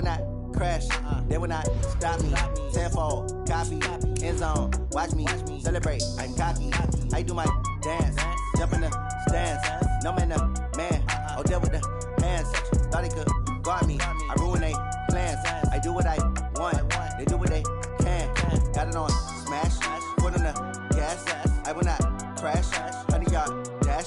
not crash, they will not stop me. Tenfold, copy, end zone, watch me celebrate. I'm cocky, I do my dance, jump in the stands, no man, man. Oh, deal with the hands, thought he could guard me. I ruin they plans, I do what I want, they do what they can. Got it on smash, put on the gas, I will not crash. 100-yard dash,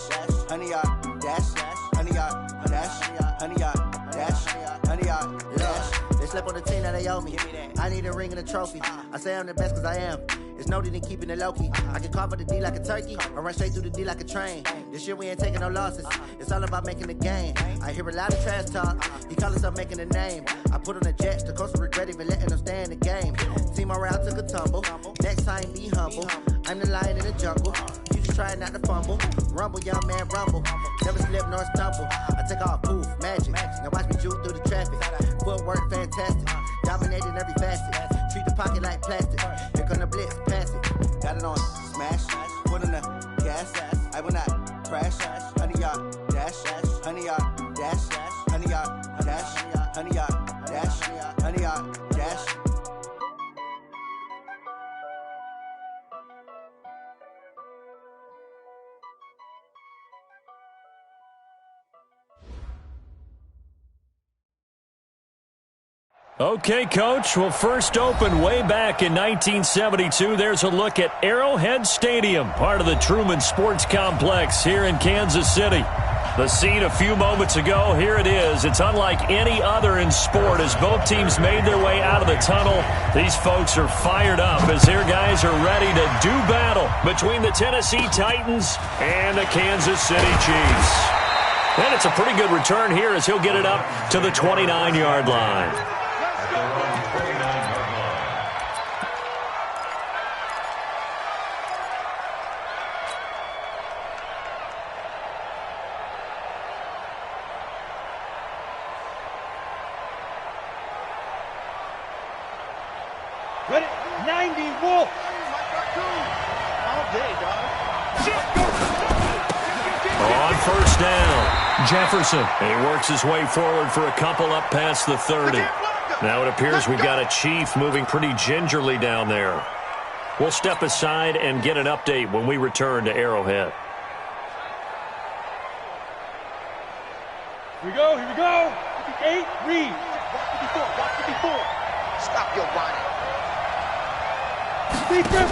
100-yard dash, 100-yard dash, 100-yard dash, 100-yard dash. They slept on the team that they owe me. I need a ring and a trophy. I say I'm the best cause I am. It's noted in keeping it low-key. I can carve up the D like a turkey or run straight through the D like a train. This year we ain't taking no losses. It's all about making the game. I hear a lot of trash talk. He call himself making a name. I put on the Jets. The coach will regret even letting them stay in the game. Team morale took a tumble. Next time be humble. I'm the lion in the jungle. You just try not to fumble. Rumble, young man, rumble. Never slip nor stumble. I take off, poof, magic. Now watch me juke through the traffic. Footwork fantastic. Dominating every facet. Treat the pocket like plastic. Here come the blitz, pass it. Got it on smash. Put on the gas. I will not crash. 100-yard dash. 100-yard dash. 100-yard dash. 100-yard dash. 100-yard dash. Okay, Coach. Well, first opened way back in 1972. There's a look at Arrowhead Stadium, part of the Truman Sports Complex here in Kansas City. The scene a few moments ago, here it is. It's unlike any other in sport as both teams made their way out of the tunnel. These folks are fired up as their guys are ready to do battle between the Tennessee Titans and the Kansas City Chiefs. And it's a pretty good return here as he'll get it up to the 29-yard line. Ready? 90 Wolf. All day, dog. On first down, Jefferson. He works his way forward for a couple up past the 30. Now it appears we've got a Chief moving pretty gingerly down there. We'll step aside and get an update when we return to Arrowhead. Here we go, here we go. 58, read. 54. Stop your whining. Defense.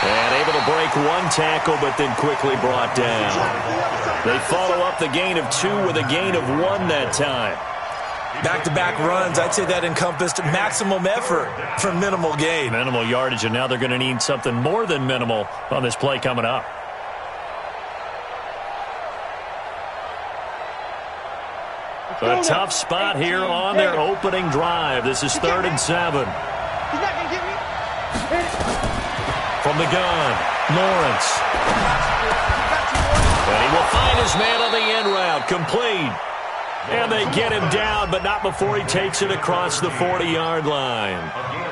And able to break one tackle, but then quickly brought down. They follow up the gain of 2 with a gain of 1 that time. Back-to-back runs, I'd say that encompassed maximum effort for minimal gain. Minimal yardage, and now they're going to need something more than minimal on this play coming up. A tough spot here on their opening drive. This is 3rd and 7. He's not going to get me. From the gun, Lawrence. And he will find his man on the end route, complete. And they get him down, but not before he takes it across the 40-yard line.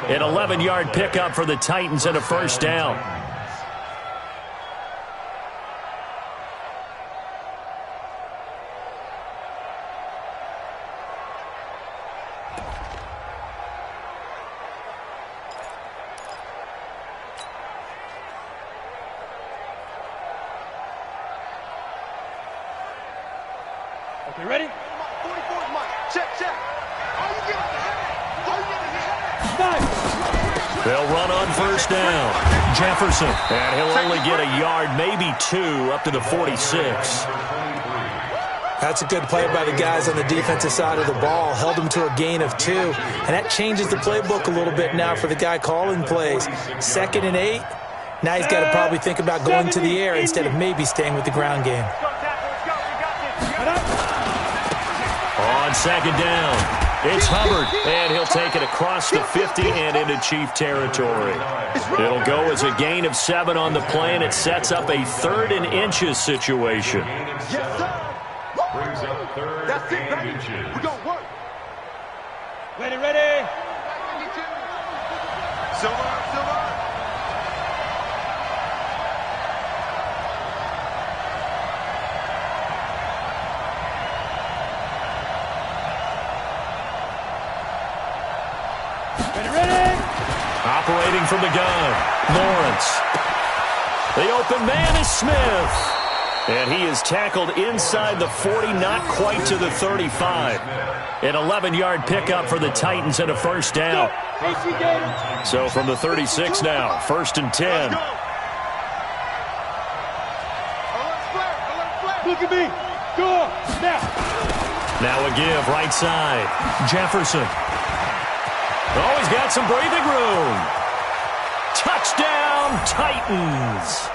An 11-yard pickup for the Titans and a first down. Okay, ready? 44's mine. Check. How you getting the They'll run on first down. Jefferson. And he'll only get a yard, maybe 2, up to the 46. That's a good play by the guys on the defensive side of the ball. Held them to a gain of 2. And that changes the playbook a little bit now for the guy calling plays. 2nd and 8. Now he's got to probably think about going to the air instead of maybe staying with the ground game. On second down, it's Hubbard, and he'll take it across the 50 and into Chief territory. It'll go as a gain of 7 on the play, and it sets up a 3rd and inches situation. Yes, sir. Brings up 3rd and inches. We're going to work. Ready. Silver. Operating from the gun, Lawrence. The open man is Smith. And he is tackled inside the 40, not quite to the 35. An 11-yard pickup for the Titans and a first down. So from the 36 now, 1st and 10. Look at me. Go now. Now a give, right side. Jefferson. Oh, he's got some breathing room. Touchdown, Titans.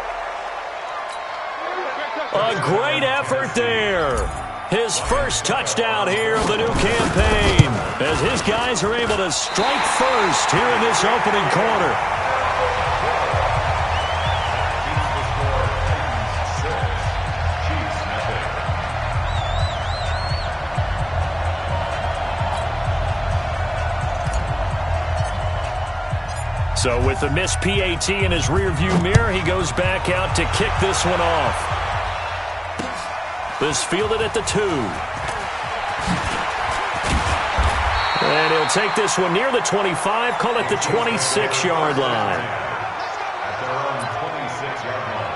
A great effort there. His first touchdown here of the new campaign as his guys are able to strike first here in this opening quarter. So with the missed PAT in his rearview mirror, he goes back out to kick this one off. This fielded at the 2. And he'll take this one near the 25, call it the 26-yard line. At their own 26-yard line.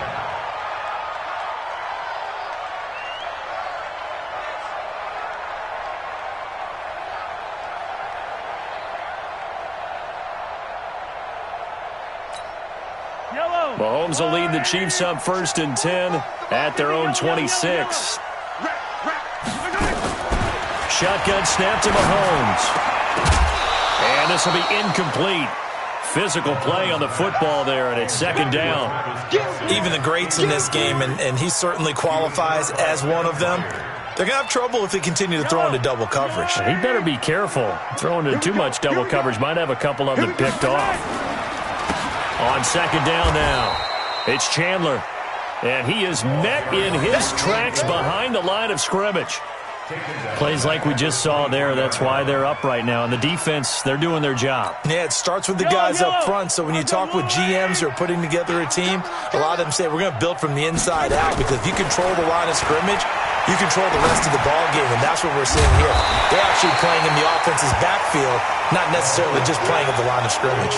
Mahomes will lead the Chiefs up 1st and 10 at their own 26. Shotgun snap to Mahomes. And this will be incomplete. Physical play on the football there, and it's 2nd down. Even the greats in this game, and he certainly qualifies as one of them, they're going to have trouble if they continue to throw into double coverage. He better be careful. Throwing into too much double coverage might have a couple of them picked off. On 2nd down now, it's Chandler. And he is met in his tracks behind the line of scrimmage. Plays like we just saw there. That's why they're up right now. And the defense, they're doing their job. Yeah, it starts with the guys up front. So when you talk with GMs who are putting together a team, a lot of them say we're going to build from the inside out, because if you control the line of scrimmage, you control the rest of the ball game, and that's what we're seeing here. They're actually playing in the offense's backfield, not necessarily just playing at the line of scrimmage.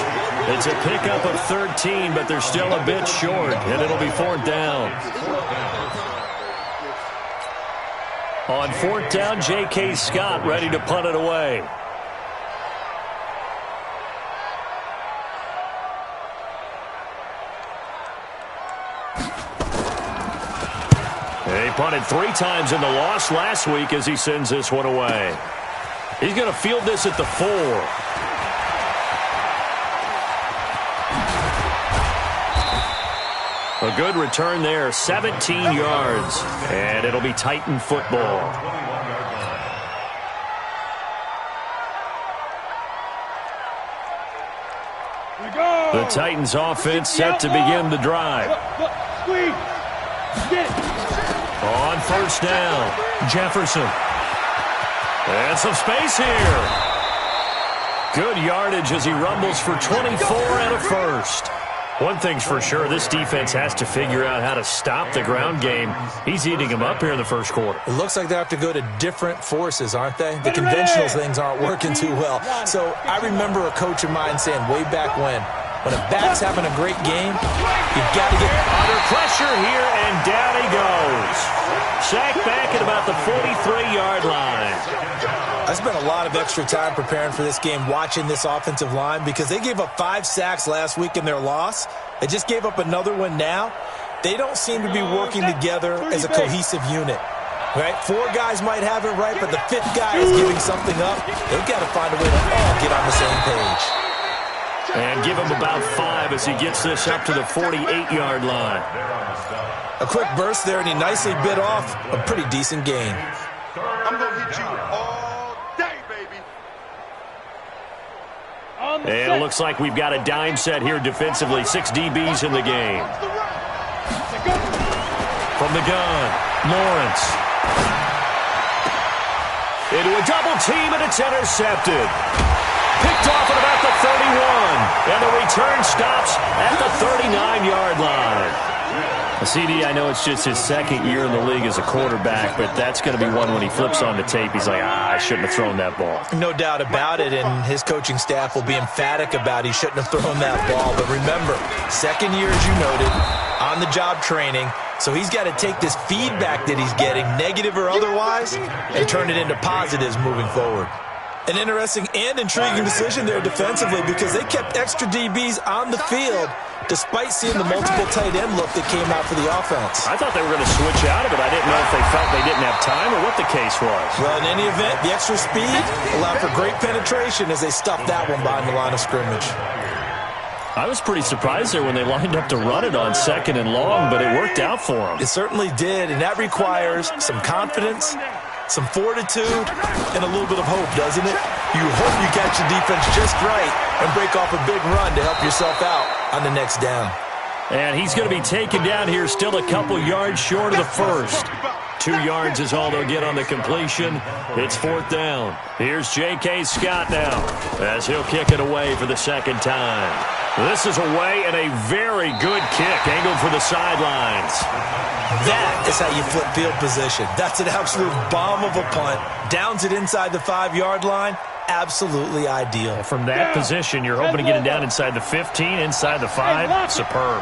It's a pickup of 13, but they're still a bit short, and it'll be 4th down. On 4th down, J.K. Scott ready to punt it away. He punted 3 times in the loss last week as he sends this one away. He's going to field this at the 4. A good return there, 17 yards. And it'll be Titan football. The Titans offense set to begin the drive. On 1st down, Jefferson. And some space here. Good yardage as he rumbles for 24 and a first. One thing's for sure, this defense has to figure out how to stop the ground game. He's eating them up here in the first quarter. It looks like they have to go to different forces, aren't they? The conventional things aren't working too well. So I remember a coach of mine saying way back when a back's having a great game, you've got to get under pressure here, and down he goes. Sacked back at about the 43-yard line. I spent a lot of extra time preparing for this game, watching this offensive line, because they gave up 5 sacks last week in their loss. They just gave up another one now. They don't seem to be working together as a cohesive unit. Right? 4 guys might have it right, but the 5th guy is giving something up. They've got to find a way to all get on the same page. And give him about 5 as he gets this up to the 48-yard line. A quick burst there, and he nicely bit off a pretty decent gain. I'm going to hit you all day, baby. And it looks like we've got a dime set here defensively. 6 DBs in the game. From the gun, Lawrence. Into a double team, and it's intercepted. Picked off at about the 31. And the return stops at the 39-yard line. CD, I know it's just his second year in the league as a quarterback, but that's going to be one when he flips on the tape. He's like, I shouldn't have thrown that ball. No doubt about it, and his coaching staff will be emphatic about he shouldn't have thrown that ball. But remember, second year, as you noted, on-the-job training, so he's got to take this feedback that he's getting, negative or otherwise, and turn it into positives moving forward. An interesting and intriguing decision there defensively because they kept extra DBs on the field despite seeing the multiple tight end look that came out for the offense. I thought they were going to switch out of it. I didn't know if they felt they didn't have time or what the case was. Well, in any event, the extra speed allowed for great penetration as they stuffed that one behind the line of scrimmage. I was pretty surprised there when they lined up to run it on 2nd and long, but it worked out for them. It certainly did, and that requires some confidence, some fortitude, and a little bit of hope, doesn't it? You hope you catch the defense just right and break off a big run to help yourself out on the next down. And he's going to be taken down here, still a couple yards short of the first. 2 yards is all they'll get on the completion. It's 4th down. Here's J.K. Scott now as he'll kick it away for the second time. This is away and a very good kick angled for the sidelines. That is how you flip field position. That's an absolute bomb of a punt. Downs it inside the 5-yard line. Absolutely ideal. From that position, you're hoping to get it down inside the 15, inside the 5. Superb.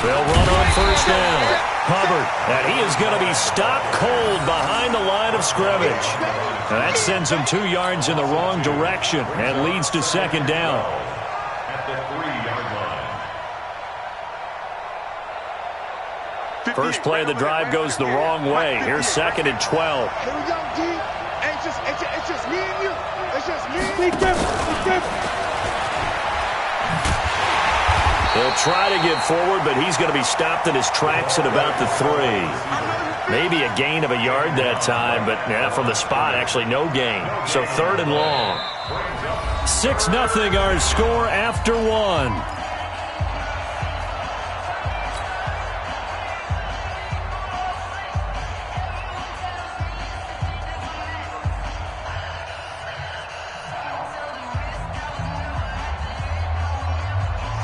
They'll run on 1st down. Hubbard, and he is going to be stopped cold behind the line of scrimmage. And that sends him 2 yards in the wrong direction and leads to 2nd down. At the 3-yard line. First play of the drive goes the wrong way. Here's 2nd and 12. Here we go, D. It's just me and you. It's just me. He'll try to get forward, but he's going to be stopped in his tracks at about the 3. Maybe a gain of a yard that time, but yeah, from the spot, actually no gain. So 3rd and long. 6-0 our score after 1.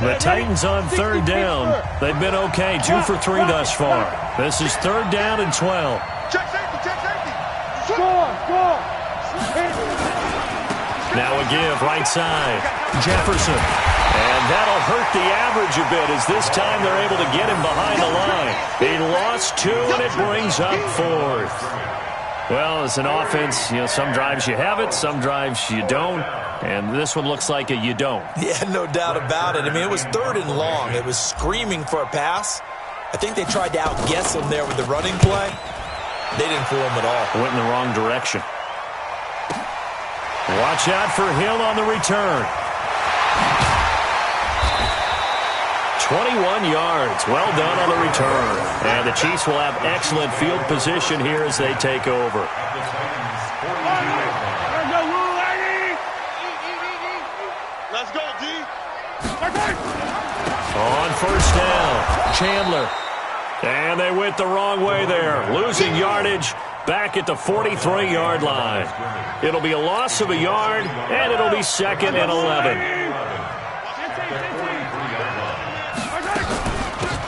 The Titans on 3rd down. They've been okay, 2 for 3 thus far. This is 3rd down and 12. Check safety. Score. Now a give, right side. Jefferson. And that'll hurt the average a bit as this time they're able to get him behind the line. He lost 2, and it brings up 4th. Well, as an offense, some drives you have it, some drives you don't. And this one looks like a you don't. Yeah, no doubt about it. I mean, it was 3rd and long. It was screaming for a pass. I think they tried to outguess him there with the running play. They didn't fool him at all. Went in the wrong direction. Watch out for Hill on the return. 21 yards. Well done on the return. And the Chiefs will have excellent field position here as they take over. Let's go, D. On 1st down, Chandler. And they went the wrong way there. Losing yardage back at the 43-yard line. It'll be a loss of a yard, and it'll be 2nd and 11.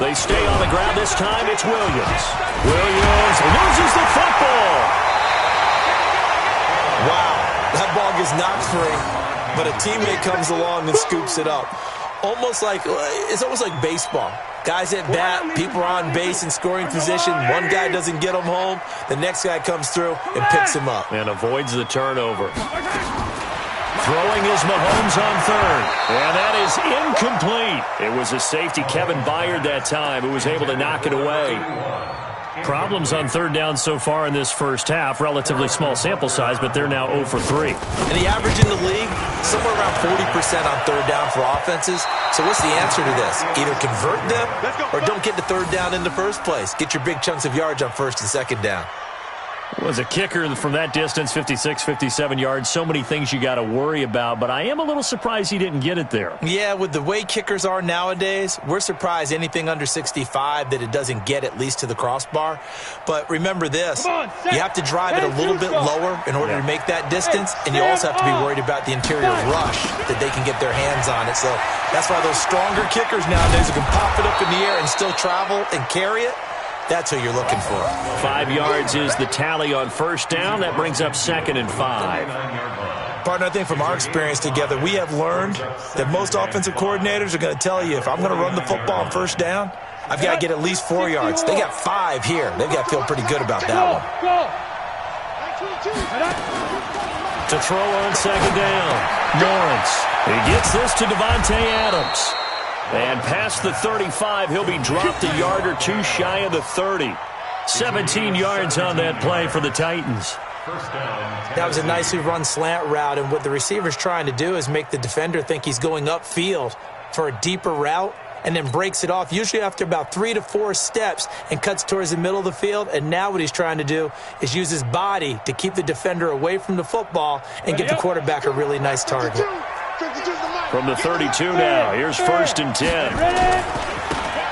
They stay on the ground this time. It's Williams. Williams loses the football. Wow, that ball gets knocked free. But a teammate comes along and scoops it up. It's almost like baseball. Guys at bat, people are on base in scoring position. One guy doesn't get him home. The next guy comes through and picks him up. And avoids the turnover. Throwing is Mahomes on 3rd. And that is incomplete. It was a safety, Kevin Byard, that time, who was able to knock it away. Problems on 3rd down so far in this first half. Relatively small sample size, but they're now 0 for 3. And the average in the league, somewhere around 40% on 3rd down for offenses. So what's the answer to this? Either convert them or don't get to 3rd down in the first place. Get your big chunks of yards on 1st and 2nd down. Was a kicker from that distance, 56, 57 yards. So many things you got to worry about, but I am a little surprised he didn't get it there. Yeah, with the way kickers are nowadays, we're surprised anything under 65 that it doesn't get at least to the crossbar. But remember this, you have to drive it a little bit lower in order to make that distance, and you also have to be worried about the interior rush that they can get their hands on it. So that's why those stronger kickers nowadays who can pop it up in the air and still travel and carry it, that's who you're looking for. 5 yards is the tally on first down. That brings up 2nd and 5. Partner, I think from our experience together, we have learned that most offensive coordinators are going to tell you, if I'm going to run the football on first down, I've got to get at least 4 yards. They got 5 here. They've got to feel pretty good about that one. To throw on 2nd down, Lawrence. He gets this to Devontae Adams. And past the 35, he'll be dropped a yard or two shy of the 30. 17 yards on that play for the Titans. That was a nicely run slant route, and what the receiver's trying to do is make the defender think he's going upfield for a deeper route and then breaks it off, usually after about 3 to 4 steps, and cuts towards the middle of the field. And now what he's trying to do is use his body to keep the defender away from the football and give the quarterback a really nice target. From the 32 now, here's 1st and 10.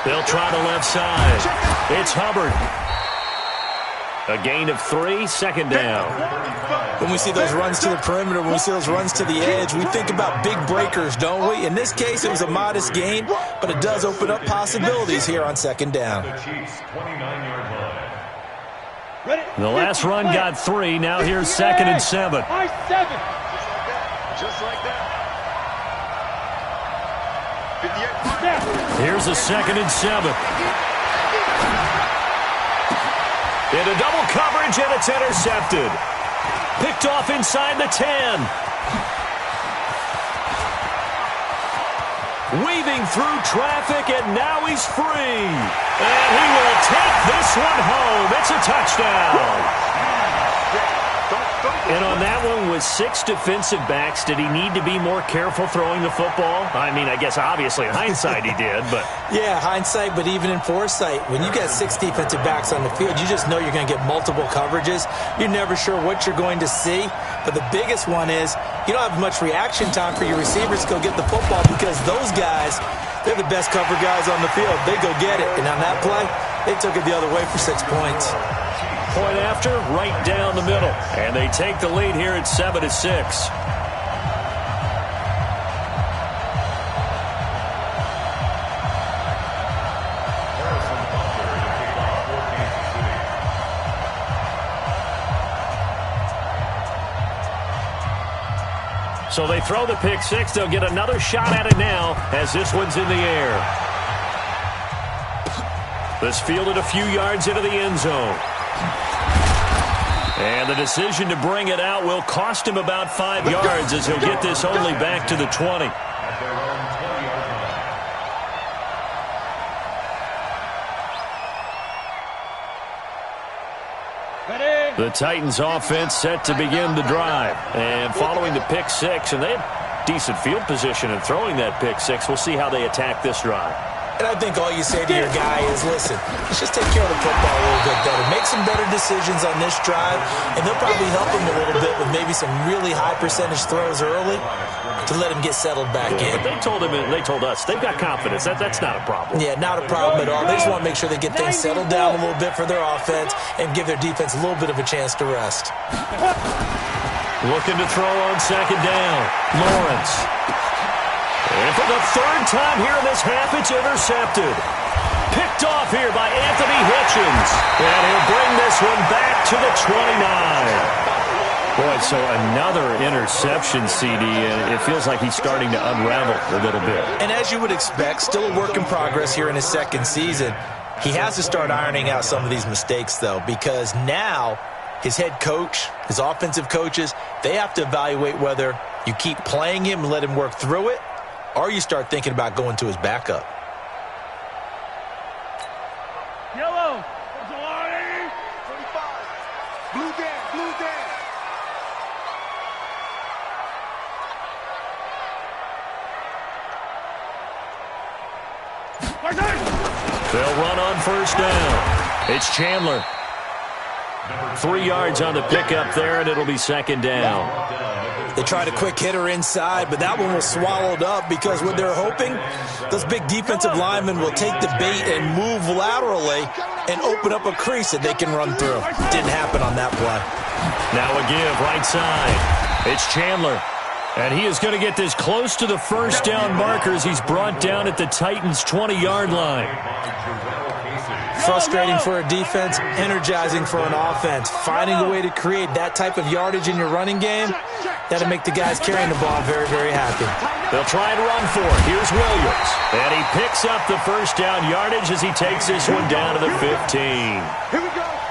They'll try the left side. It's Hubbard. A gain of 3, 2nd down. When we see those runs to the perimeter, when we see those runs to the edge, we think about big breakers, don't we? In this case, it was a modest gain, but it does open up possibilities here on 2nd down. The last run got 3. Now here's 2nd and 7. Just like that. Here's a 2nd and 7. Into double coverage, and it's intercepted. Picked off inside the 10. Weaving through traffic, and now he's free. And he will take this one home. It's a touchdown. And on that one, with 6 defensive backs, did he need to be more careful throwing the football? I mean, I guess obviously in hindsight he did, but... Yeah, hindsight, but even in foresight, when you got 6 defensive backs on the field, you just know you're going to get multiple coverages. You're never sure what you're going to see. But the biggest one is you don't have much reaction time for your receivers to go get the football, because those guys, they're the best cover guys on the field. They go get it. And on that play, they took it the other way for 6 points. Point after, right down the middle. And they take the lead here at 7-6. So they throw the pick 6. They'll get another shot at it now as this one's in the air. This fielded a few yards into the end zone. And the decision to bring it out will cost him about 5 yards, as he'll get this only back to the 20. The Titans offense set to begin the drive. And following the pick 6, and they have decent field position in throwing that pick 6. We'll see how they attack this drive. And I think all you say to your guy is, listen, let's just take care of the football a little bit better. Make some better decisions on this drive, and they'll probably help him a little bit with maybe some really high percentage throws early to let him get settled back in. But they told us they've got confidence. That's not a problem. Yeah, not a problem at all. They just want to make sure they get things settled down a little bit for their offense and give their defense a little bit of a chance to rest. Looking to throw on 2nd down. Lawrence. And for the 3rd time here in this half, it's intercepted. Picked off here by Anthony Hitchens. And he'll bring this one back to the 29. Boy, so another interception, CD, and it feels like he's starting to unravel a little bit. And as you would expect, still a work in progress here in his 2nd season. He has to start ironing out some of these mistakes, though, because now his head coach, his offensive coaches, they have to evaluate whether you keep playing him and let him work through it, or you start thinking about going to his backup. Yellow. 25. Blue down, blue down. They'll run on 1st down. It's Chandler. 3 yards on the pickup there, and it'll be second down. They tried a quick hitter inside, but that one was swallowed up because what they're hoping, those big defensive linemen will take the bait and move laterally and open up a crease that they can run through. Didn't happen on that play. Now a give right side. It's Chandler. And he is going to get this close to the first down markers. He's brought down at the Titans' 20-yard line. Frustrating for a defense, energizing for an offense. Finding a way to create that type of yardage in your running game, that'll make the guys carrying the ball very, very happy. They'll try and run for it. Here's Williams. And he picks up the first down yardage as he takes this one down to the 15.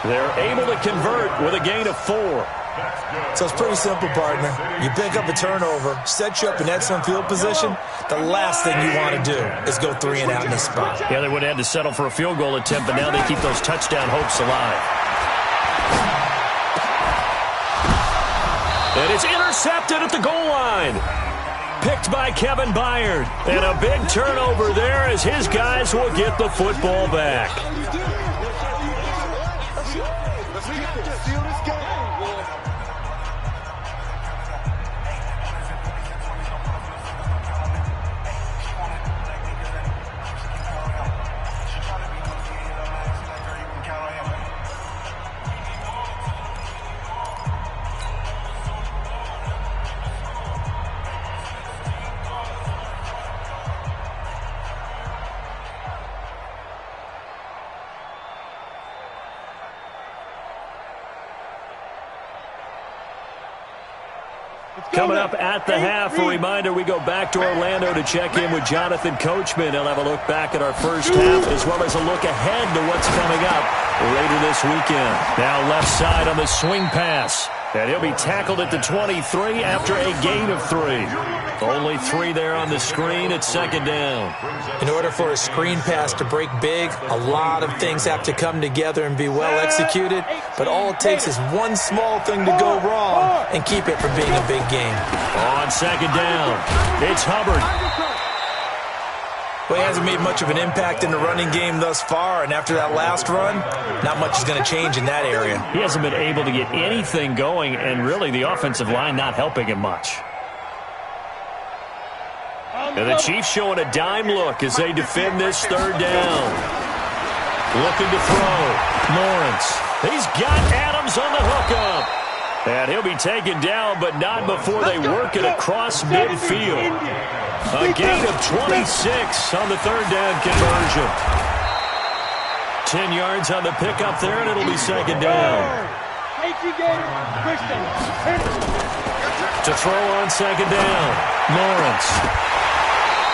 They're able to convert with a gain of 4. So it's pretty simple, partner. You pick up a turnover, set you up in excellent field position. The last thing you want to do is go 3 and out in this spot. Yeah, they would have had to settle for a field goal attempt, but now they keep those touchdown hopes alive. And it's intercepted at the goal line. Picked by Kevin Byard. And a big turnover there as his guys will get the football back. Coming up at the half, a reminder, we go back to Orlando to check in with Jonathan Coachman. He'll have a look back at our first half as well as a look ahead to what's coming up later this weekend. Now left side on the swing pass. And he'll be tackled at the 23 after a gain of 3. Only 3 there on the screen. It's second down. In order for a screen pass to break big, a lot of things have to come together and be well executed. But all it takes is one small thing to go wrong and keep it from being a big game. On second down, it's Hubbard. Well, he hasn't made much of an impact in the running game thus far, and after that last run, not much is going to change in that area. He hasn't been able to get anything going, and really the offensive line not helping him much. And the Chiefs showing a dime look as they defend this third down. Looking to throw. Lawrence. He's got Adams on the hookup. And he'll be taken down, but not before they work it across midfield. A gain of 26 on the third down conversion. 10 yards on the pickup there, and it'll be second down. To throw on second down, Lawrence.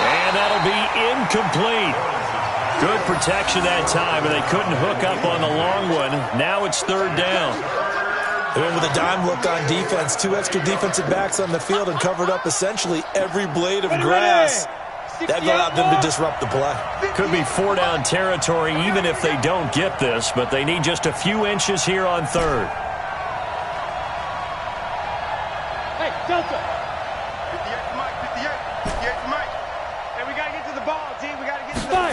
And that'll be incomplete. Good protection that time, and they couldn't hook up on the long one. Now it's third down. They went with a dime look on defense. 2 extra defensive backs on the field and covered up essentially every blade of grass. That allowed them to disrupt the play. Could be 4 down territory even if they don't get this, but they need just a few inches here on third. Hey, Delta. 58 to Mike, 58 to Mike. Hey, we got to get to the ball, T. We got to get to the ball.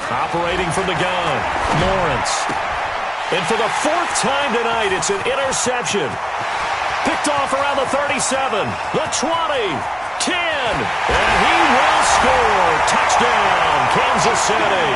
Operating from the gun, Lawrence. And for the 4th time tonight, it's an interception. Picked off around the 37, the 20, 10, and he will score. Touchdown, Kansas City.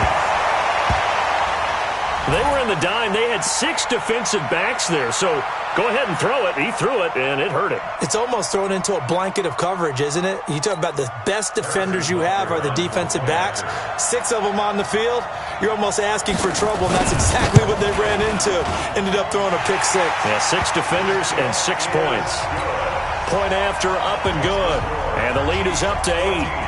They were in the dime. They had 6 defensive backs there, so go ahead and throw it. He threw it, and it hurt him. It's almost thrown into a blanket of coverage, isn't it? You talk about the best defenders you have are the defensive backs. 6 of them on the field. You're almost asking for trouble, and that's exactly what they ran into. Ended up throwing a pick 6. Yeah, 6 defenders and 6 points. Point after, up and good. And the lead is up to 8.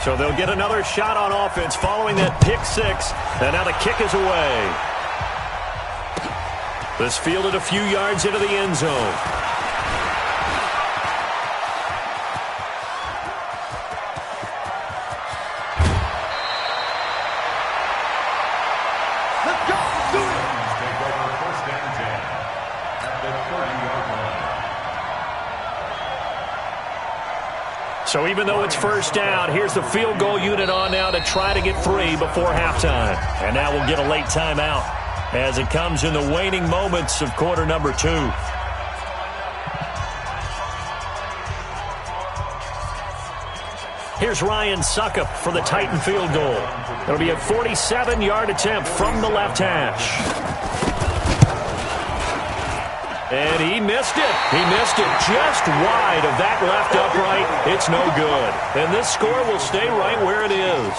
So they'll get another shot on offense following that pick 6. And now the kick is away. This fielded a few yards into the end zone. Let's go. Do it. So even though it's first down, here's the field goal unit on now to try to get 3 before halftime. And now we'll get a late timeout as it comes in the waning moments of quarter number 2. Here's Ryan Suckup for the Titan field goal. It'll be a 47-yard attempt from the left hash. And he missed it. He missed it just wide of that left upright. It's no good. And this score will stay right where it is.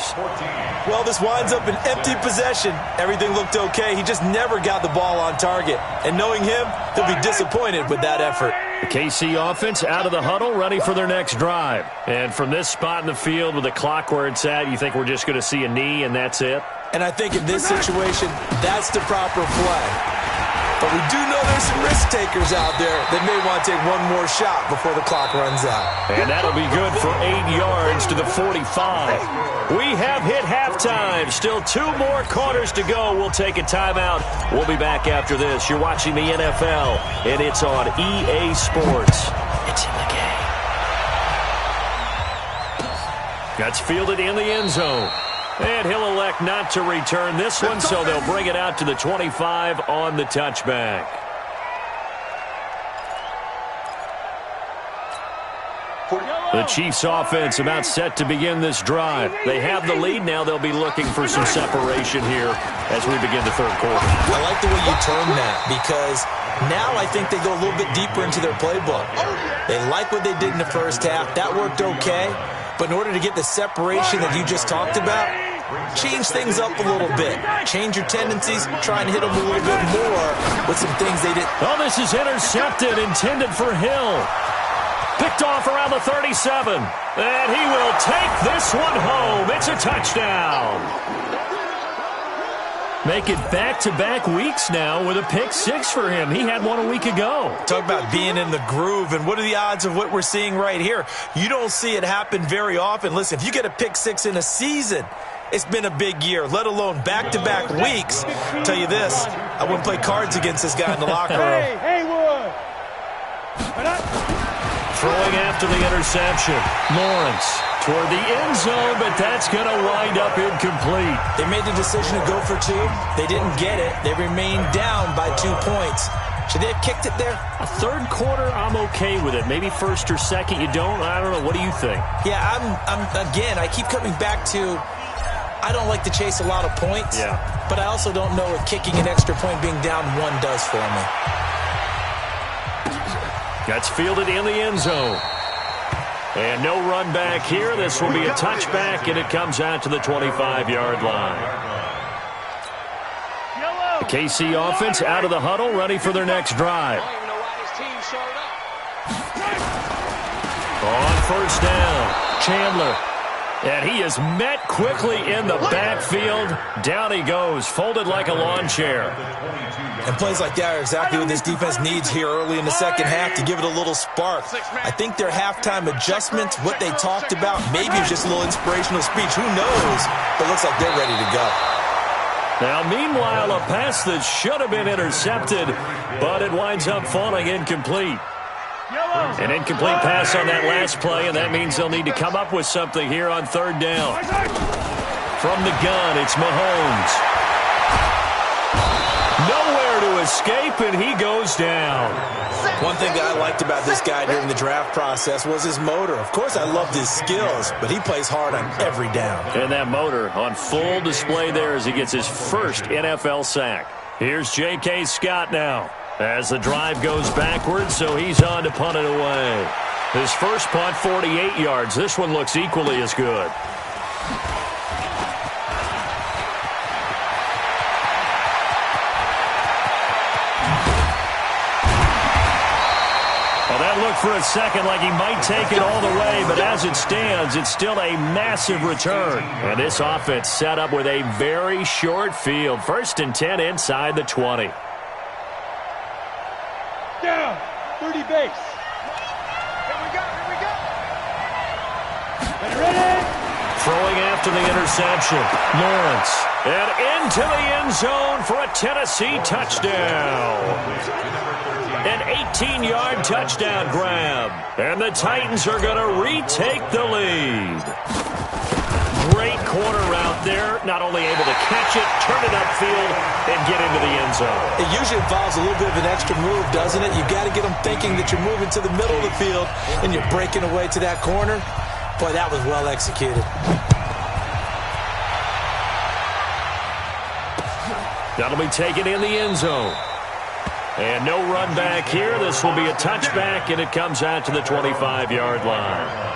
Well, this winds up an empty possession. Everything looked okay. He just never got the ball on target. And knowing him, he'll be disappointed with that effort. The KC offense out of the huddle, ready for their next drive. And from this spot in the field with the clock where it's at, you think we're just going to see a knee and that's it? And I think in this situation, that's the proper play. But we do know there's some risk takers out there that may want to take one more shot before the clock runs out. And that'll be good for 8 yards to the 45. We have hit halftime. Still 2 more quarters to go. We'll take a timeout. We'll be back after this. You're watching the NFL, and it's on EA Sports. It's in the game. That's fielded in the end zone. And he'll elect not to return this one, so they'll bring it out to the 25 on the touchback. The Chiefs offense about set to begin this drive. They have the lead. Now they'll be looking for some separation here as we begin the third quarter. I like the way you term that because now I think they go a little bit deeper into their playbook. They like what they did in the first half. That worked okay. But in order to get the separation that you just talked about, change things up a little bit. Change your tendencies, try and hit them a little bit more with some things they did. Oh, this is intercepted, intended for Hill. Picked off around the 37. And he will take this one home. It's a touchdown. Make it back-to-back weeks now with a pick 6 for him. He had one a week ago. Talk about being in the groove, and what are the odds of what we're seeing right here? You don't see it happen very often. Listen, if you get a pick 6 in a season, it's been a big year, let alone back-to-back weeks. I'll tell you this, I wouldn't play cards against this guy in the locker room. Hey, Haywood! Throwing after the interception. Lawrence toward the end zone, but that's going to wind up incomplete. They made the decision to go for 2. They didn't get it. They remained down by 2 points. Should they have kicked it there? A third quarter, I'm okay with it. Maybe first or second, you don't. I don't know. What do you think? Yeah, again, I keep coming back to I don't like to chase a lot of points. Yeah. But I also don't know what kicking an extra point being down 1 does for me. That's fielded in the end zone. And no run back here. This will be a touchback, and it comes out to the 25-yard line. The KC offense out of the huddle, ready for their next drive. On first down, Chandler. And he is met quickly in the backfield. Down he goes, folded like a lawn chair. And plays like that are exactly what this defense needs here early in the second half to give it a little spark. I think their halftime adjustments, what they talked about, maybe it was just a little inspirational speech. Who knows? But it looks like they're ready to go. Now, meanwhile, a pass that should have been intercepted, but it winds up falling incomplete. An incomplete pass on that last play, and that means they'll need to come up with something here on third down. From the gun, it's Mahomes. Nowhere to escape, and he goes down. One thing that I liked about this guy during the draft process was his motor. Of course, I loved his skills, but he plays hard on every down. And that motor on full display there as he gets his first NFL sack. Here's J.K. Scott now, as the drive goes backwards, so he's on to punt it away. His first punt, 48 yards. This one looks equally as good. Well, that looked for a second like he might take it all the way, but as it stands, it's still a massive return. And this offense set up with a very short field. 1st and 10 inside the 20. Down, 30 base. Here we go, here we go. Ready? Throwing after the interception, Lawrence. And into the end zone for a Tennessee touchdown. An 18-yard touchdown grab. And the Titans are going to retake the lead. Great corner route there. Not only able to catch it, turn it upfield, and get into the end zone. It usually involves a little bit of an extra move, doesn't it? You've got to get them thinking that you're moving to the middle of the field and you're breaking away to that corner. Boy, that was well executed. That'll be taken in the end zone. And no run back here. This will be a touchback, and it comes out to the 25-yard line.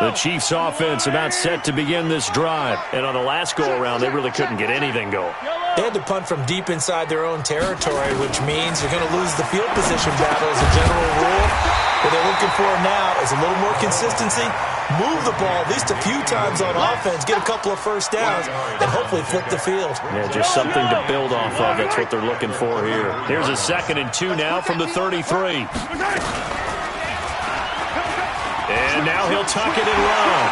The Chiefs' offense about set to begin this drive. And on the last go-around, they really couldn't get anything going. They had to punt from deep inside their own territory, which means you're going to lose the field position battle as a general rule. What they're looking for now is a little more consistency, move the ball at least a few times on offense, get a couple of first downs, and hopefully flip the field. Yeah, just something to build off of. That's what they're looking for here. Here's a 2nd and 2 now from the 33. And now he'll tuck it and run.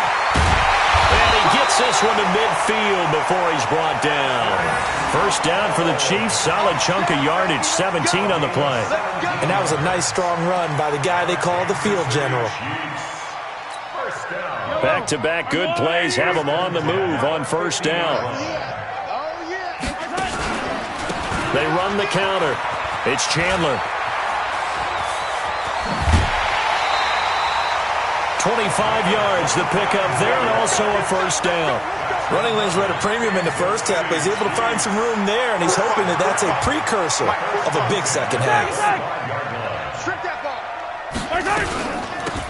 And he gets this one to midfield before he's brought down. First down for the Chiefs. Solid chunk of yardage, 17 on the play. And that was a nice, strong run by the guy they call the field general. Back-to-back good plays have them on the move on first down. They run the counter. It's Chandler. 25 yards, the pickup there, and also a first down. Running lanes were at a premium in the first half, but he's able to find some room there, and he's hoping that that's a precursor of a big second half.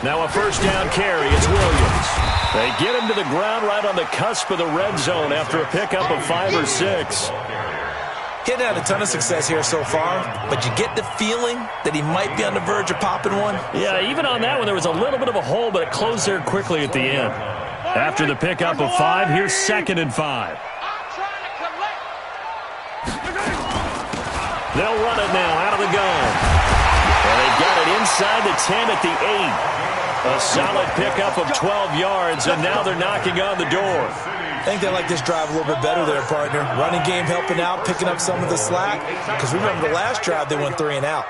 Now a first down carry. It's Williams. They get him to the ground right on the cusp of the red zone after a pickup of 5 or 6. He hadn't had a ton of success here so far, but you get the feeling that he might be on the verge of popping one. Yeah, even on that one, there was a little bit of a hole, but it closed there quickly at the end. After the pickup of 5, here's 2nd and 5. They'll run it now out of the gun. And they've got it inside the 10 at the 8. A solid pickup of 12 yards, and now they're knocking on the door. I think they like this drive a little bit better there, partner. Running game helping out, picking up some of the slack. Because remember the last drive, they went 3 and out.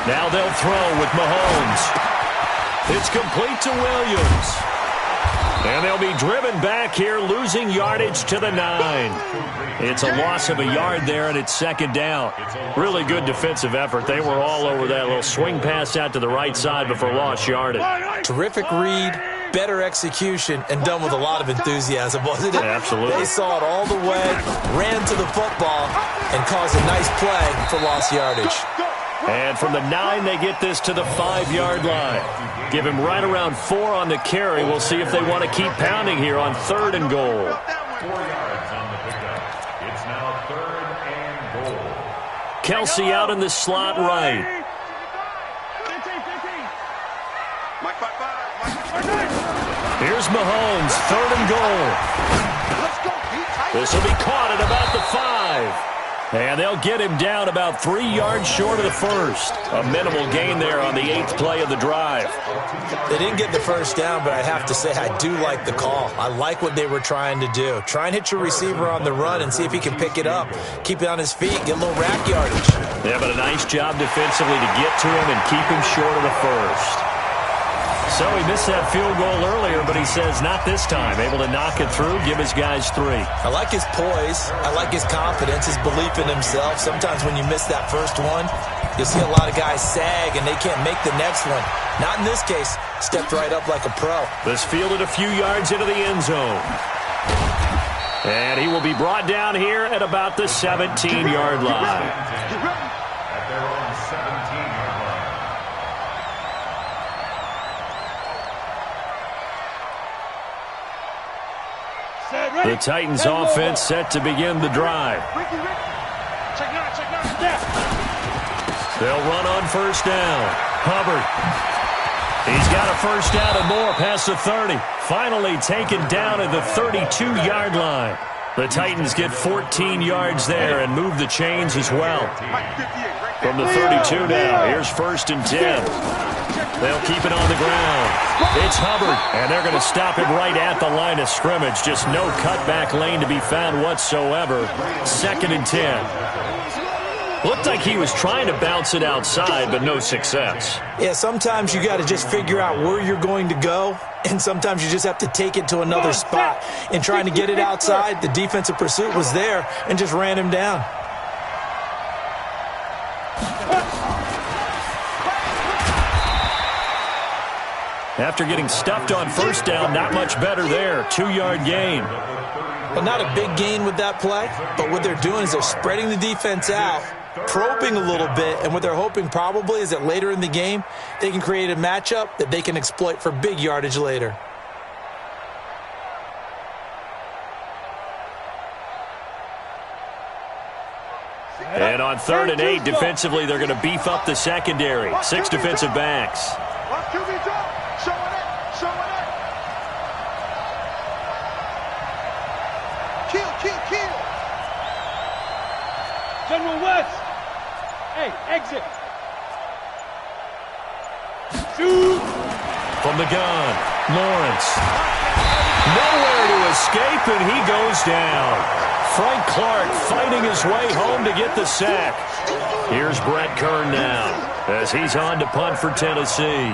Now they'll throw with Mahomes. It's complete to Williams. And they'll be driven back here, losing yardage to the 9. It's a loss of a yard there, and it's 2nd down. Really good defensive effort. They were all over that little swing pass out to the right side before lost yardage. Terrific read, better execution, and done with a lot of enthusiasm, wasn't it? Absolutely. They saw it all the way, ran to the football, and caused a nice play for lost yardage. And from the 9, they get this to the 5-yard line. Give him right around 4 on the carry. We'll see if they want to keep pounding here on 3rd and goal. 4 yards on the pickup. It's now 3rd and goal. Kelsey out in the slot right. Here's Mahomes, 3rd and goal. This will be caught at about the 5. And they'll get him down about 3 yards short of the first. A minimal gain there on the 8th play of the drive. They didn't get the first down, but I have to say I do like the call. I like what they were trying to do. Try and hit your receiver on the run and see if he can pick it up. Keep it on his feet, get a little rack yardage. Yeah, but a nice job defensively to get to him and keep him short of the first. So he missed that field goal earlier, but he says not this time. Able to knock it through, give his guys 3. I like his poise. I like his confidence, his belief in himself. Sometimes when you miss that first one, you'll see a lot of guys sag and they can't make the next one. Not in this case. Stepped right up like a pro. This fielded a few yards into the end zone. And he will be brought down here at about the 17-yard line. At their own 17-yard line. The Titans offense set to begin the drive. They'll run on first down. Hubbard. He's got a first down and more past the 30. Finally taken down at the 32-yard line. The Titans get 14 yards there and move the chains as well. From the 32 now, here's 1st and 10. They'll keep it on the ground. It's Hubbard, and they're going to stop him right at the line of scrimmage. Just no cutback lane to be found whatsoever. 2nd and 10. Looked like he was trying to bounce it outside, but no success. Yeah, sometimes you got to just figure out where you're going to go, and sometimes you just have to take it to another spot. In trying to get it outside, the defensive pursuit was there and just ran him down. After getting stuffed on 1st down, not much better there. 2-yard gain. Well, not a big gain with that play, but what they're doing is they're spreading the defense out, probing a little bit, and what they're hoping probably is that later in the game, they can create a matchup that they can exploit for big yardage later. And on 3rd and 8, defensively, they're going to beef up the secondary. 6 defensive backs. Kill. General West. Hey, exit. Shoot. From the gun, Lawrence. Nowhere to escape, and he goes down. Frank Clark fighting his way home to get the sack. Here's Brett Kern now as he's on to punt for Tennessee.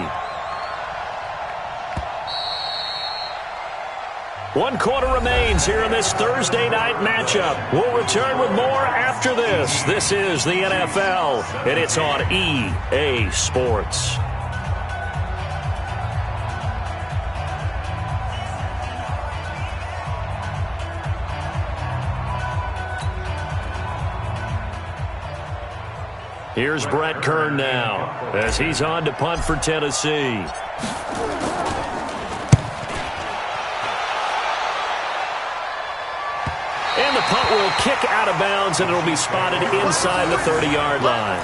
1 quarter remains here in this Thursday night matchup. We'll return with more after this. This is the NFL, and it's on EA Sports. Here's Brett Kern now as he's on to punt for Tennessee. And the punt will kick out of bounds, and it'll be spotted inside the 30-yard line.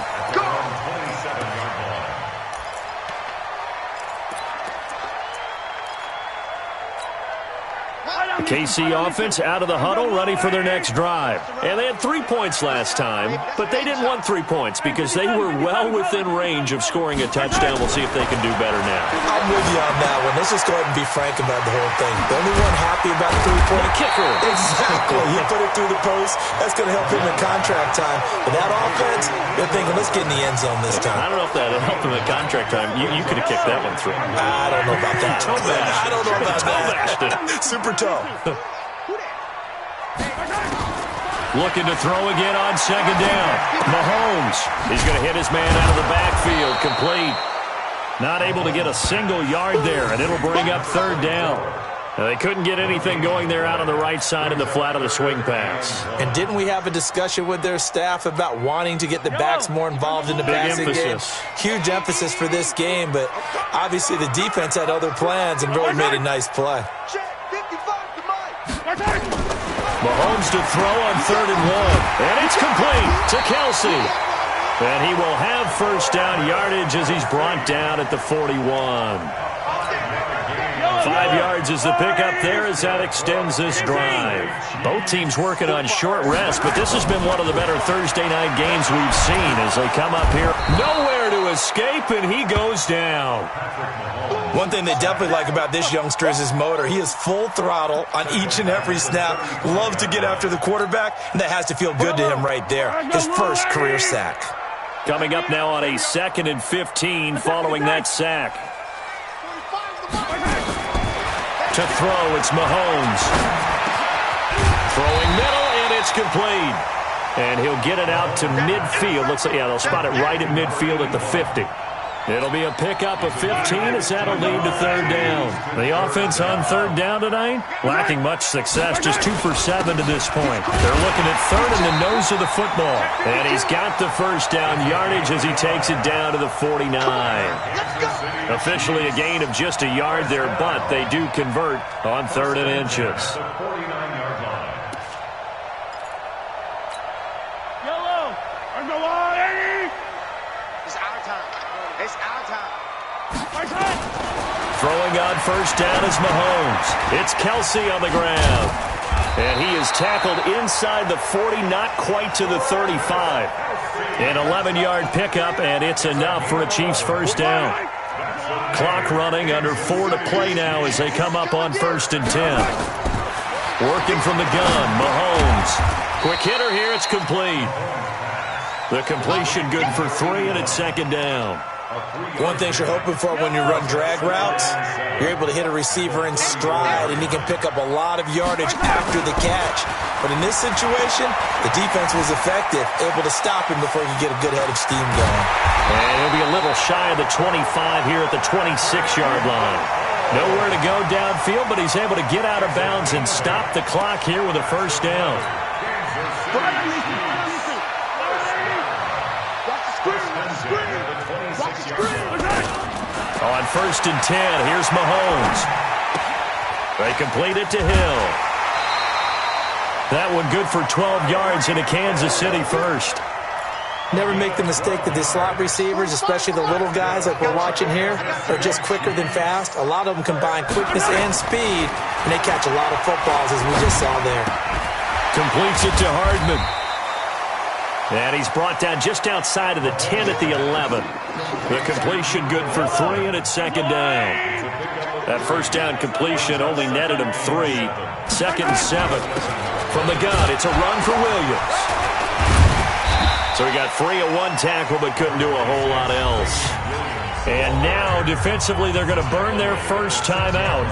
The KC offense out of the huddle, ready for their next drive. And they had 3 points last time, but they didn't want 3 points because they were well within range of scoring a touchdown. We'll see if they can do better now. I'm with you on that one. Let's just go ahead and be frank about the whole thing. The only one happy about the 3-point kicker. Exactly. He put it through the post. That's going to help him in contract time. But that offense, they're thinking, let's get in the end zone this time. I don't know if that helped him in contract time. You could have kicked that one through. I don't know about that. I don't know about that. Super toe. Looking to throw again on 2nd down. Mahomes. He's going to hit his man out of the backfield. Complete. Not able to get a single yard there, and it'll bring up 3rd down. Now, they couldn't get anything going there out on the right side of the flat of the swing pass. And didn't we have a discussion with their staff about wanting to get the backs more involved in the passing game? Huge emphasis for this game, but obviously the defense had other plans and really made a nice play. Mahomes to throw on 3rd and 1. And it's complete to Kelsey. And he will have 1st down yardage as he's brought down at the 41. 5 yards is the pickup there as that extends this drive. Both teams working on short rest, but this has been one of the better Thursday night games we've seen as they come up here. Nowhere to escape, and he goes down. One thing they definitely like about this youngster is his motor. He is full throttle on each and every snap. Loves to get after the quarterback, and that has to feel good to him right there. His first career sack. Coming up now on a 2nd and 15 following that sack. To throw, it's Mahomes. Throwing middle, and it's complete. And he'll get it out to midfield. Looks like, yeah, they'll spot it right at midfield at the 50. It'll be a pickup of 15 as that'll lead to 3rd down. The offense on 3rd down tonight, lacking much success, just 2 for 7 to this point. They're looking at 3rd in the nose of the football. And he's got the 1st down yardage as he takes it down to the 49. Officially a gain of just a yard there, but they do convert on 3rd and inches. Yellow, on the line. It's our time. It's our time. Throwing on 1st down is Mahomes. It's Kelsey on the ground. And he is tackled inside the 40, not quite to the 35. An 11-yard pickup, and it's enough for a Chiefs first down. Clock running, under 4 to play now as they come up on 1st and 10. Working from the gun, Mahomes. Quick hitter here, it's complete. The completion good for 3, and it's 2nd down. One thing you're hoping for when you run drag routes, you're able to hit a receiver in stride, and he can pick up a lot of yardage after the catch. But in this situation, the defense was effective, able to stop him before he could get a good head of steam going. And he'll be a little shy of the 25 here at the 26-yard line. Nowhere to go downfield, but he's able to get out of bounds and stop the clock here with a first down. On 1st and 10, here's Mahomes. They complete it to Hill. That one good for 12 yards in a Kansas City first. Never make the mistake that the slot receivers, especially the little guys like we're watching here, are just quicker than fast. A lot of them combine quickness and speed, and they catch a lot of footballs, as we just saw there. Completes it to Hardman. And he's brought down just outside of the 10 at the 11. The completion good for 3, and it's 2nd down. That first down completion only netted him 3. 2nd and 7. From the gun, it's a run for Williams. So he got free of 1 tackle, but couldn't do a whole lot else. And now, defensively, they're going to burn their first timeout.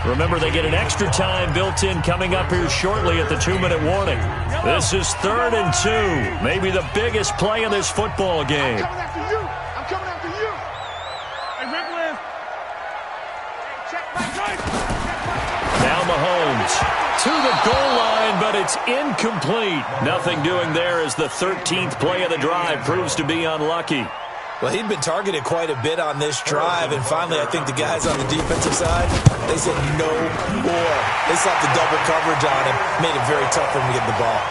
Remember, they get an extra time built in coming up here shortly at the 2-minute warning. This is 3rd and 2. Maybe the biggest play in this football game. I'm coming after you. Hey, Rickland. Check my right. Now Mahomes to the goal line, but it's incomplete. Nothing doing there as the 13th play of the drive proves to be unlucky. Well, he'd been targeted quite a bit on this drive, and finally I think the guys on the defensive side, they said no more. They slapped the double coverage on him, made it very tough for him to get the ball.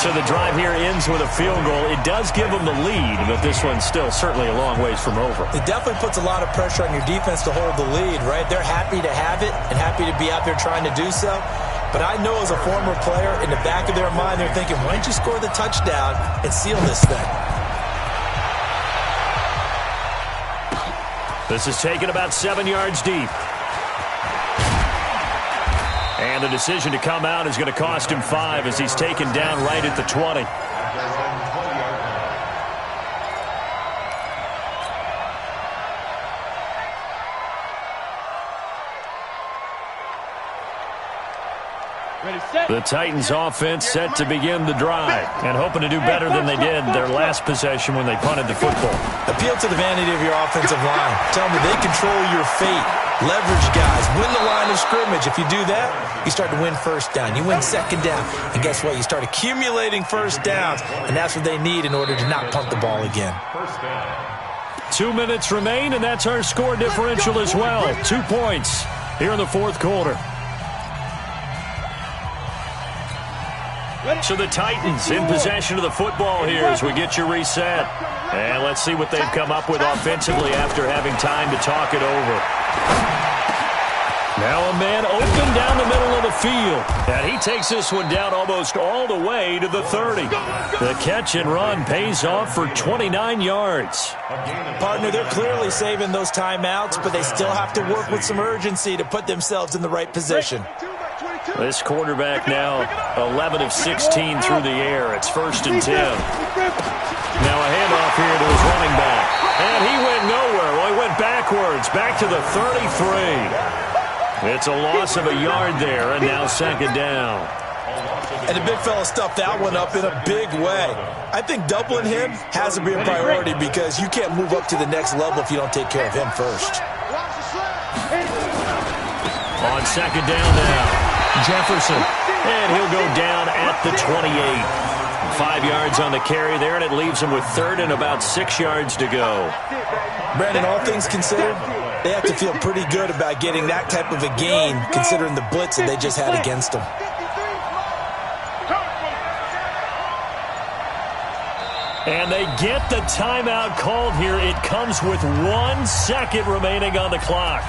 So the drive here ends with a field goal. It does give them the lead, but this one's still certainly a long ways from over. It definitely puts a lot of pressure on your defense to hold the lead, right? They're happy to have it and happy to be out there trying to do so. But I know as a former player, in the back of their mind, they're thinking, why don't you score the touchdown and seal this thing? This is taken about 7 yards deep. And the decision to come out is going to cost him 5 as he's taken down right at the 20. The Titans offense set to begin the drive and hoping to do better than they did their last possession when they punted the football. Appeal to the vanity of your offensive line. Tell them they control your fate. Leverage guys. Win the line of scrimmage. If you do that, you start to win first down. You win 2nd down. And guess what? You start accumulating first downs, and that's what they need in order to not punt the ball again. 2 minutes remain, and that's our score differential as well. 2 points here in the 4th quarter. So the Titans in possession of the football here as we get you reset. And let's see what they've come up with offensively after having time to talk it over. Now a man open down the middle of the field. And he takes this one down almost all the way to the 30. The catch and run pays off for 29 yards. Partner, they're clearly saving those timeouts, but they still have to work with some urgency to put themselves in the right position. This quarterback now 11 of 16 through the air. It's 1st and 10. Now a handoff here to his running back. And he went nowhere. Well, he went backwards, back to the 33. It's a loss of a yard there, and now 2nd down. And the big fella stuffed that one up in a big way. I think doubling him has to be a priority because you can't move up to the next level if you don't take care of him first. On 2nd down now. Jefferson, and he'll go down at the 28. 5 yards on the carry there, and it leaves him with 3rd and about 6 yards to go. Brandon, all things considered, they have to feel pretty good about getting that type of a gain considering the blitz that they just had against them. And they get the timeout called here. It comes with 1 second remaining on the clock.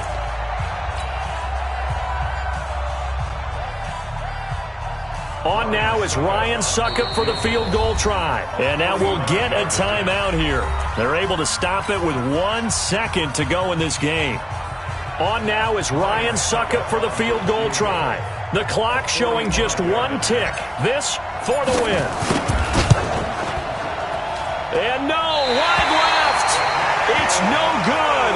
On now is Ryan Suckup for the field goal try. And now we'll get a timeout here. They're able to stop it with 1 second to go in this game. On now is Ryan Suckup for the field goal try. The clock showing just 1 tick. This for the win. And no, wide left. It's no good.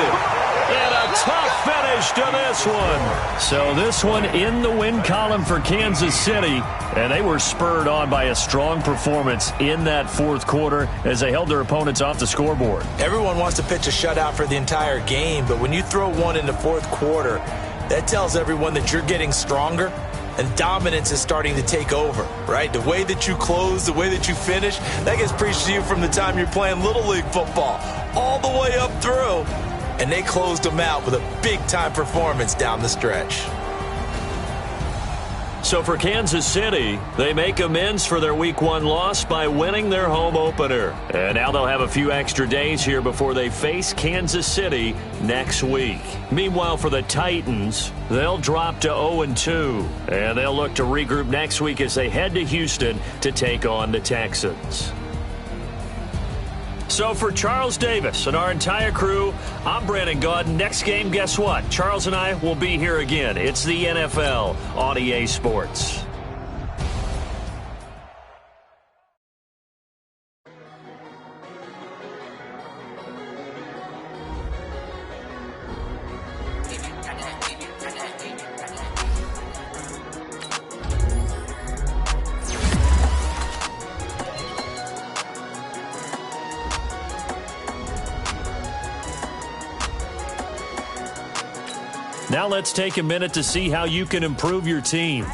And a tough finish to this one. So this one in the win column for Kansas City. And they were spurred on by a strong performance in that fourth quarter as they held their opponents off the scoreboard. Everyone wants to pitch a shutout for the entire game, but when you throw one in the fourth quarter, that tells everyone that you're getting stronger and dominance is starting to take over, right? The way that you close, the way that you finish, that gets preached to you from the time you're playing Little League football all the way up through. And they closed them out with a big-time performance down the stretch. So for Kansas City, they make amends for their Week 1 loss by winning their home opener. And now they'll have a few extra days here before they face Kansas City next week. Meanwhile, for the Titans, they'll drop to 0-2. And they'll look to regroup next week as they head to Houston to take on the Texans. So for Charles Davis and our entire crew, I'm Brandon Gaudin. Next game, guess what? Charles and I will be here again. It's the NFL on EA Sports. Now let's take a minute to see how you can improve your team.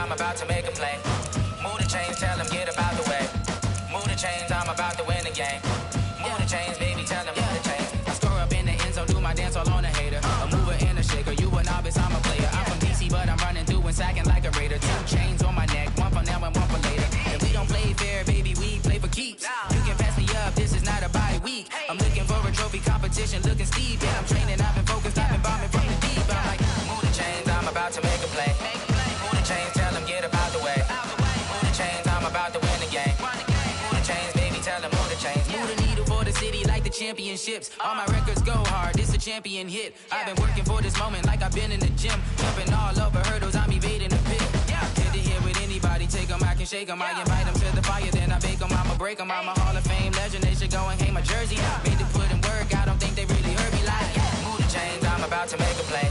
I'm about to make a play. Move the chains, tell them get about the way. chains, I'm about to win the game. Move the chains, baby, tell them move the chains. I score up in the end zone, do my dance all on a hater. A mover and a shaker, you a novice, I'm a player. I'm from DC, but I'm running through and sacking like a raider. 2 chains on my neck, one for now and one for later. If we don't play fair, baby, we play for keeps. You can pass me up, this is not a bye week. I'm looking for a trophy competition, looking steep. Yeah, I'm training, I've been focused, I've been bombing from the deep. I'm like, move the chains, I'm about to make a play. Move the chains, tell them get up out the way. Move the chains, I'm about to win the game. Move the chains, baby, tell them move the chains. Move the needle for the city like the championships. All my records go hard, this a champion hit. I've been working for this moment like I've been in the gym. Jumping all over hurdles, I'm evading the pit. Get to here with anybody, take them, I can shake them. I invite them to the fire, then I bake them, I'ma break them. I'm a Hall of Fame legend, they should go and hang my jersey. Made to put in work, I don't think they really heard me like, move the chains, I'm about to make a play.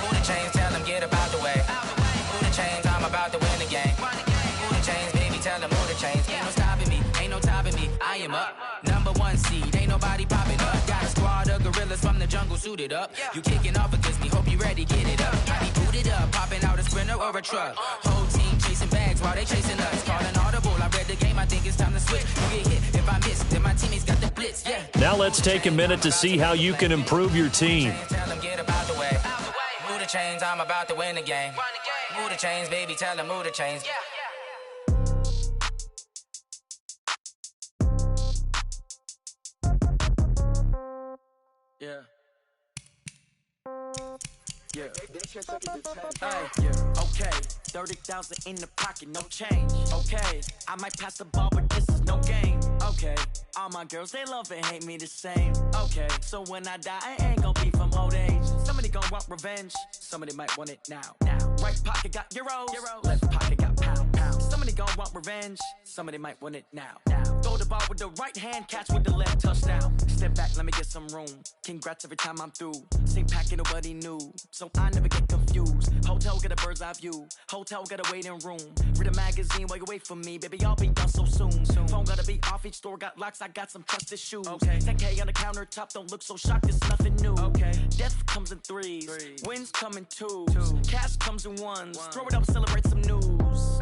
Move the chains, tell them get up out the way. Move the chains, I'm about to win the game. Move the chains, baby, tell them move the chains. Ain't no stopping me, ain't no topping me, I am up. #1 seed, ain't nobody popping up. Got a squad of gorillas from the jungle suited up. You kicking off against me, hope you ready, get it up. I be booted up, popping out a Sprinter or a truck. Whole team chasing bags while they chasing us. Calling audible, I read the game, I think it's time to switch. You get hit, if I miss, then my teammates got the blitz, yeah. Now let's take a minute to see how you can improve your team. Tell them get about the way. Move the chains, I'm about to win the game. Move the chains, baby, tell them move the chains. Yeah. Yeah. Hey, yeah. Okay. 30,000 in the pocket, no change. Okay. I might pass the ball, but this is no game. Okay. All my girls, they love and hate me the same. Okay. So when I die, I ain't gon' be from old age. Somebody gon' want revenge. Somebody might want it now. Right pocket got euros. Left pocket got pound. Somebody gon' want revenge. Somebody might want it now. Throw the ball with the right hand, catch with the left, touchdown. Step back, let me get some room. Congrats every time I'm through. Same packet, nobody knew, so I never get confused. Hotel get a bird's eye view. Hotel got a waiting room. Read a magazine while you wait for me, baby. I'll be done so soon. Phone gotta be off. Each store got locks. I got some trusted shoes. 10K on the countertop. Don't look so shocked. It's nothing new. Death comes in threes. Wins come in twos. Cash comes in ones. Throw it up, celebrate some news.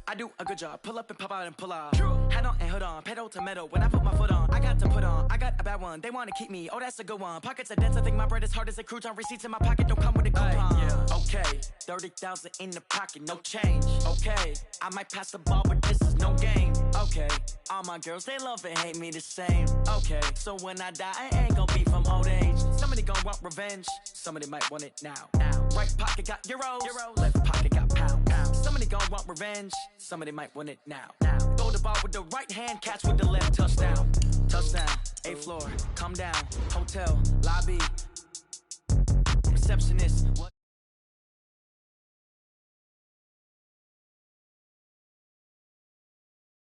I do a good job. Pull up and pop out and pull out. Head on and hood on. Pedal to metal. When I put my foot on, I got to put on. I got a bad one. They want to keep me. Oh, that's a good one. Pockets are dense. I think my bread is hard as a crouton. Receipts in my pocket don't come with a coupon. Okay. 30,000 in the pocket. No change. Okay. I might pass the ball, but this is no game. Okay. All my girls, they love and hate me the same. Okay. So when I die, I ain't gon' be from old age. Somebody gon' want revenge. Somebody might want it now. Right pocket got euros. Left pocket got pound. Somebody gon' want revenge. Somebody might want it now. Throw the ball with the right hand, catch with the left, touchdown. Touchdown, 8th floor, come down, hotel, lobby, receptionist. What?